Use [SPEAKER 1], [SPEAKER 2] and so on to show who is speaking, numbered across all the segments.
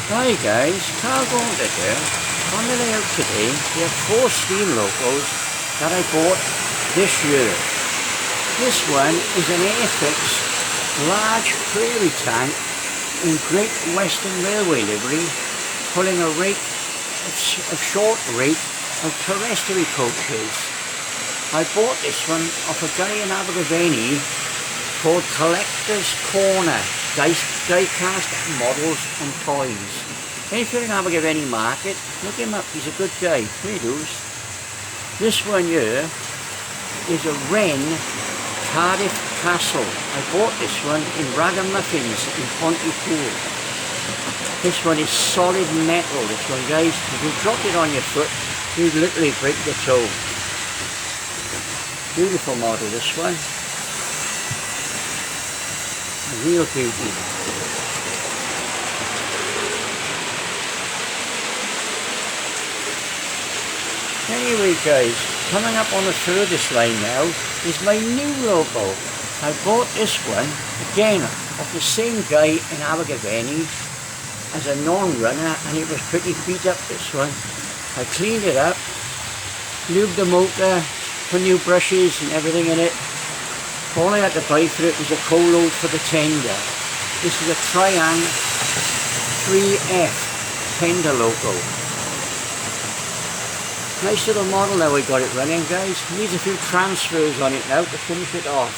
[SPEAKER 1] Hi guys, Carl Gauntlet here. On the layout today, we have 4 steam locos that I bought this year. This one is an Airfix large prairie tank in Great Western Railway livery, pulling a short rate of terrestrial coaches. I bought this one off a guy in Abergavenny called Collector's Corner, die-cast models and toys. And if you're in Abergavenny Market, look him up, he's a good guy, he does. This one here is a Wren Cardiff Castle. I bought this one in Ragamuffins in Pontypool. This one is solid metal, this one guys. If you drop it on your foot, you'd literally break the toe. Beautiful model this one. A real beauty. Anyway guys, coming up on the furthest line now is my new loco. I bought this one, again, of the same guy in Abergavenny as a non-runner, and it was pretty beat up, this one. I cleaned it up, lubed the motor, put new brushes and everything in it. All I had to buy for it was a coal load for the tender. This is a Triang 3F tender loco. Nice little model now we got it running guys. Needs a few transfers on it now to finish it off.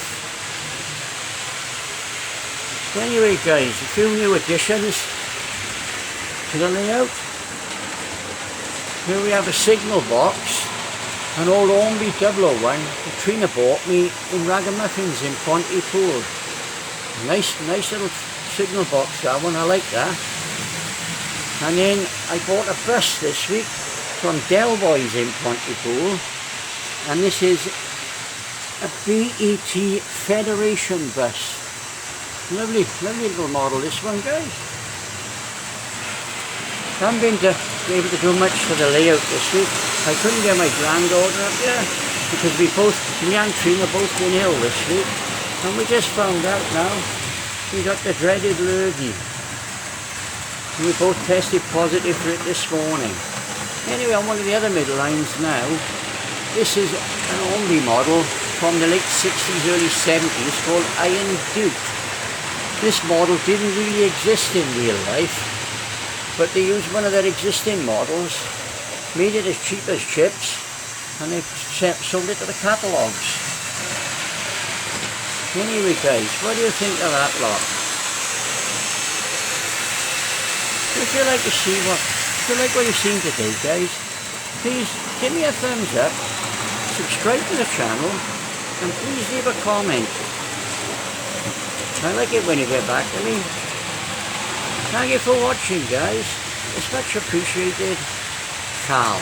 [SPEAKER 1] So anyway guys, a few new additions to the layout. Here we have a signal box. An old Ormby 001 that Trina bought me in Ragamuffins in Pontypool. Nice little signal box, that one, I like that. And then I bought a bus this week from Del Boys in Pontypool, and this is a BET Federation bus. Lovely little model this one guys. I haven't been able to do much for the layout this week. I couldn't get my granddaughter up there because me and Trina both been ill this week, and we just found out now we got the dreaded lurgy. We both tested positive for it this morning. Anyway, on one of the other middle lines now, this is an Ormby model from the late 60s, early 70s called Iron Duke. This model didn't really exist in real life, but they used one of their existing models, made it as cheap as chips, and they sold it to the catalogues. Anyway guys, what do you think of that lot? If you like what you've seen today guys, please give me a thumbs up, subscribe to the channel, and please leave a comment. I like it when you get back to me. Thank you for watching guys, it's much appreciated. Carl.